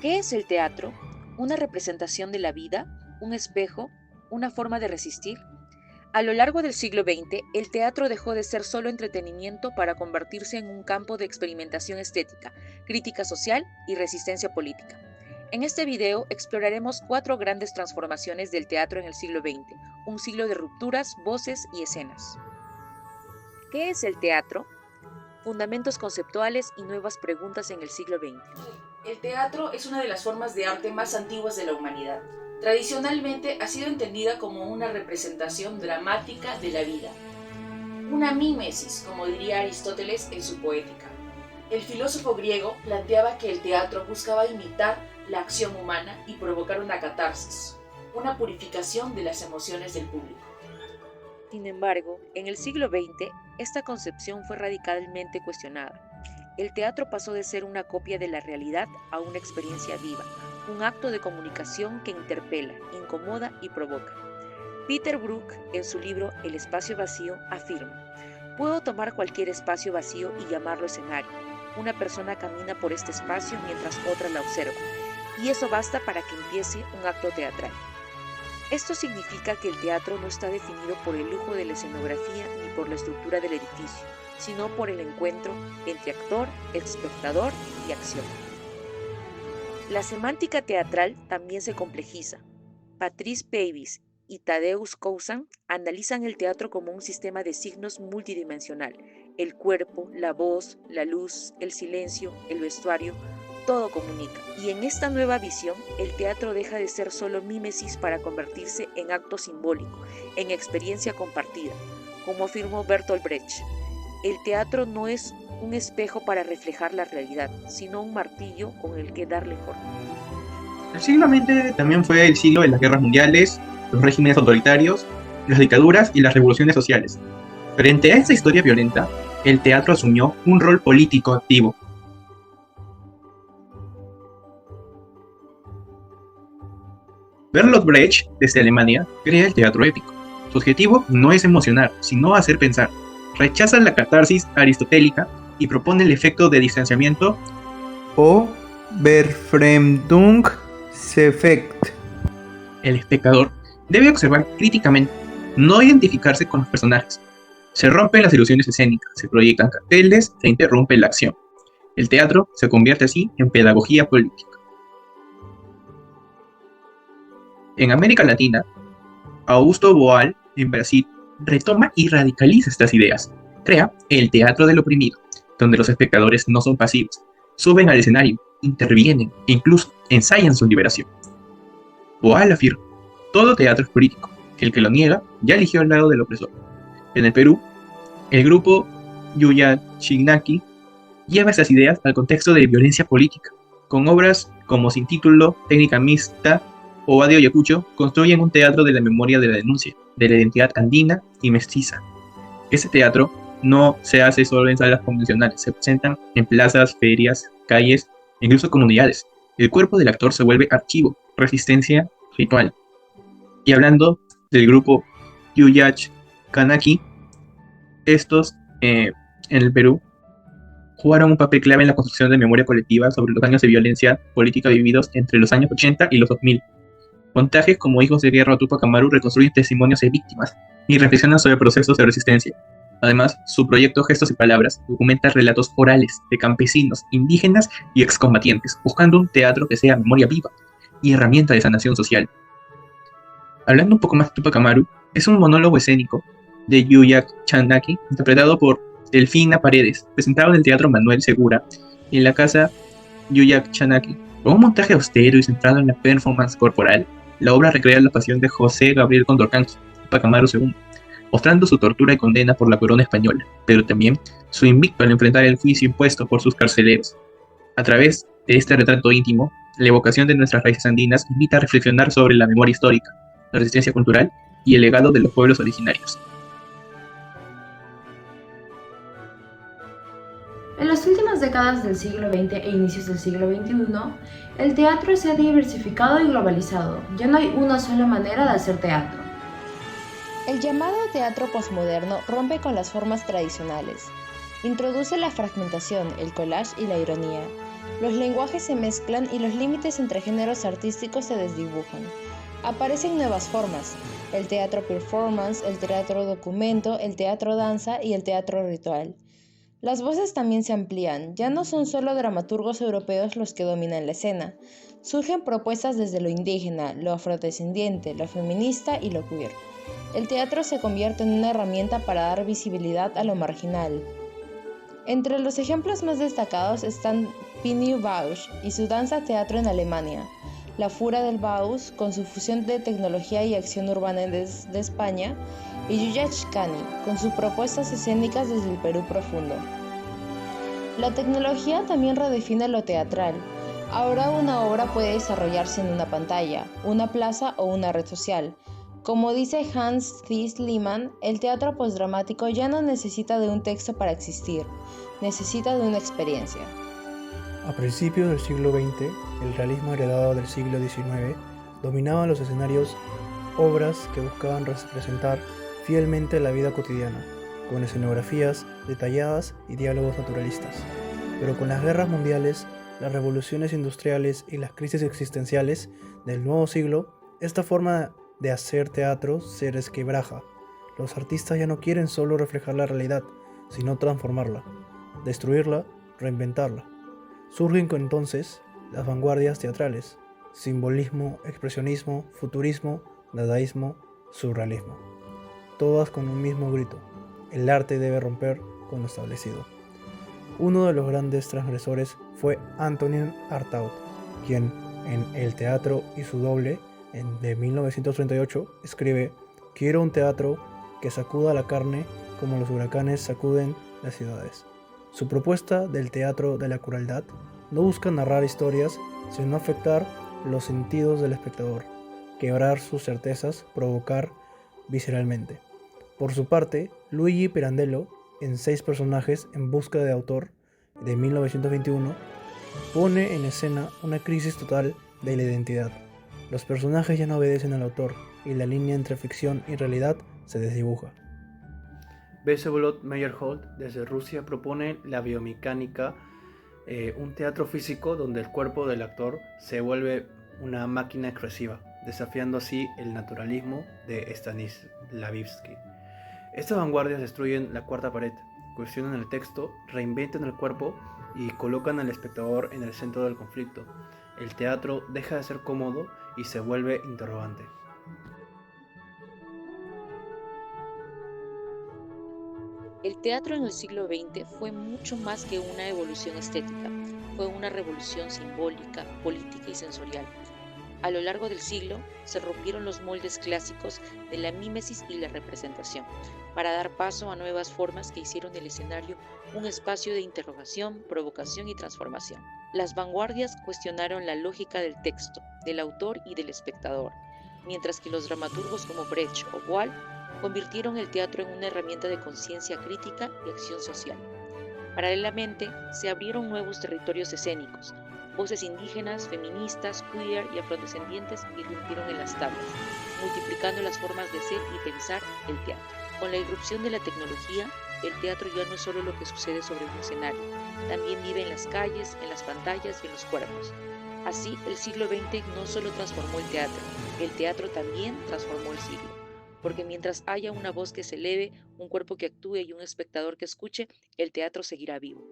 ¿Qué es el teatro? ¿Una representación de la vida? ¿Un espejo? ¿Una forma de resistir? A lo largo del siglo XX, el teatro dejó de ser solo entretenimiento para convertirse en un campo de experimentación estética, crítica social y resistencia política. En este video exploraremos 4 grandes transformaciones del teatro en el siglo XX, un siglo de rupturas, voces y escenas. ¿Qué es el teatro? Fundamentos conceptuales y nuevas preguntas en el siglo XX. El teatro es una de las formas de arte más antiguas de la humanidad. Tradicionalmente ha sido entendida como una representación dramática de la vida, una mímesis, como diría Aristóteles en su Poética. El filósofo griego planteaba que el teatro buscaba imitar la acción humana y provocar una catarsis, una purificación de las emociones del público. Sin embargo, en el siglo XX, esta concepción fue radicalmente cuestionada. El teatro pasó de ser una copia de la realidad a una experiencia viva, un acto de comunicación que interpela, incomoda y provoca. Peter Brook, en su libro El espacio vacío, afirma: puedo tomar cualquier espacio vacío y llamarlo escenario. Una persona camina por este espacio mientras otra la observa, y eso basta para que empiece un acto teatral. Esto significa que el teatro no está definido por el lujo de la escenografía ni por la estructura del edificio, sino por el encuentro entre actor, espectador y acción. La semántica teatral también se complejiza. Patrice Pavis y Tadeusz Kouzan analizan el teatro como un sistema de signos multidimensional. El cuerpo, la voz, la luz, el silencio, el vestuario, todo comunica. Y en esta nueva visión, el teatro deja de ser solo mímesis para convertirse en acto simbólico, en experiencia compartida. Como afirmó Bertolt Brecht, el teatro no es un espejo para reflejar la realidad, sino un martillo con el que darle forma. El siglo XX también fue el siglo de las guerras mundiales, los regímenes autoritarios, las dictaduras y las revoluciones sociales. Frente a esta historia violenta, el teatro asumió un rol político activo. Bertolt Brecht, desde Alemania, crea el teatro épico. Su objetivo no es emocionar, sino hacer pensar. Rechaza la catarsis aristotélica y propone el efecto de distanciamiento o Befremdungseffekt. El espectador debe observar críticamente, no identificarse con los personajes. Se rompen las ilusiones escénicas, se proyectan carteles, se interrumpe la acción. El teatro se convierte así en pedagogía política. En América Latina, Augusto Boal, en Brasil, retoma y radicaliza estas ideas. Crea el teatro del oprimido, donde los espectadores no son pasivos, suben al escenario, intervienen e incluso ensayan su liberación. Boal afirma: todo teatro es político, el que lo niega ya eligió al lado del opresor. En el Perú, el grupo Yuya Chinaki lleva estas ideas al contexto de violencia política. Con obras como Sin título, Técnica mixta o Ovadio Ayacucho, construyen un teatro de la memoria de la denuncia, de la identidad andina y mestiza. Este teatro no se hace solo en salas convencionales, se presentan en plazas, ferias, calles, incluso comunidades. El cuerpo del actor se vuelve archivo, resistencia, ritual. Y hablando del grupo Yuyach Kanaki, estos en el Perú jugaron un papel clave en la construcción de memoria colectiva sobre los años de violencia política vividos entre los años 80 y los 2000. Montajes como Hijos de Guerra o Tupac Amaru reconstruyen testimonios de víctimas y reflexionan sobre procesos de resistencia. Además, su proyecto Gestos y Palabras documenta relatos orales de campesinos, indígenas y excombatientes, buscando un teatro que sea memoria viva y herramienta de sanación social. Hablando un poco más de Tupac Amaru, es un monólogo escénico de Yuya Chanaki, interpretado por Delfina Paredes, presentado en el Teatro Manuel Segura y en la casa Yuya Chanaki. Con un montaje austero y centrado en la performance corporal, la obra recrea la pasión de José Gabriel Condorcanqui, Tupac Amaru II, mostrando su tortura y condena por la corona española, pero también su invicto al enfrentar el juicio impuesto por sus carceleros. A través de este retrato íntimo, la evocación de nuestras raíces andinas invita a reflexionar sobre la memoria histórica, la resistencia cultural y el legado de los pueblos originarios. En las últimas décadas del siglo XX e inicios del siglo XXI, el teatro se ha diversificado y globalizado. Ya no hay una sola manera de hacer teatro. El llamado teatro posmoderno rompe con las formas tradicionales. Introduce la fragmentación, el collage y la ironía. Los lenguajes se mezclan y los límites entre géneros artísticos se desdibujan. Aparecen nuevas formas: el teatro performance, el teatro documento, el teatro danza y el teatro ritual. Las voces también se amplían, ya no son solo dramaturgos europeos los que dominan la escena. Surgen propuestas desde lo indígena, lo afrodescendiente, lo feminista y lo queer. El teatro se convierte en una herramienta para dar visibilidad a lo marginal. Entre los ejemplos más destacados están Pini Bausch y su danza teatro en Alemania, La Fura del Bauhaus con su fusión de tecnología y acción urbana desde España, y Yuya Chikani con sus propuestas escénicas desde el Perú profundo. La tecnología también redefine lo teatral. Ahora una obra puede desarrollarse en una pantalla, una plaza o una red social. Como dice Hans Thies Lehmann, el teatro postdramático ya no necesita de un texto para existir, necesita de una experiencia. A principios del siglo XX, el realismo heredado del siglo XIX dominaba los escenarios obras que buscaban representar fielmente la vida cotidiana, con escenografías detalladas y diálogos naturalistas. Pero con las guerras mundiales, las revoluciones industriales y las crisis existenciales del nuevo siglo, esta forma de hacer teatro se resquebraja. Los artistas ya no quieren solo reflejar la realidad, sino transformarla, destruirla, reinventarla. Surgen entonces las vanguardias teatrales: simbolismo, expresionismo, futurismo, dadaísmo, surrealismo. Todas con un mismo grito: el arte debe romper con lo establecido. Uno de los grandes transgresores fue Antonin Artaud, quien en El teatro y su doble, de 1938, escribe: «Quiero un teatro que sacuda la carne como los huracanes sacuden las ciudades». Su propuesta del teatro de la crueldad no busca narrar historias, sino afectar los sentidos del espectador, quebrar sus certezas, provocar visceralmente. Por su parte, Luigi Pirandello, en 6 personajes en busca de autor, de 1921, pone en escena una crisis total de la identidad. Los personajes ya no obedecen al autor y la línea entre ficción y realidad se desdibuja. Vsevolod Meyerhold desde Rusia propone la biomecánica, un teatro físico donde el cuerpo del actor se vuelve una máquina expresiva, desafiando así el naturalismo de Stanislavski. Estas vanguardias destruyen la cuarta pared, cuestionan el texto, reinventan el cuerpo y colocan al espectador en el centro del conflicto. El teatro deja de ser cómodo y se vuelve interrogante. El teatro en el siglo XX fue mucho más que una evolución estética, fue una revolución simbólica, política y sensorial. A lo largo del siglo se rompieron los moldes clásicos de la mímesis y la representación, para dar paso a nuevas formas que hicieron del escenario un espacio de interrogación, provocación y transformación. Las vanguardias cuestionaron la lógica del texto, del autor y del espectador, mientras que los dramaturgos como Brecht o Wall convirtieron el teatro en una herramienta de conciencia crítica y acción social. Paralelamente, se abrieron nuevos territorios escénicos. Voces indígenas, feministas, queer y afrodescendientes irrumpieron en las tablas, multiplicando las formas de ser y pensar el teatro. Con la irrupción de la tecnología, el teatro ya no es solo lo que sucede sobre un escenario, también vive en las calles, en las pantallas y en los cuerpos. Así, el siglo XX no solo transformó el teatro también transformó el siglo. Porque mientras haya una voz que se eleve, un cuerpo que actúe y un espectador que escuche, el teatro seguirá vivo.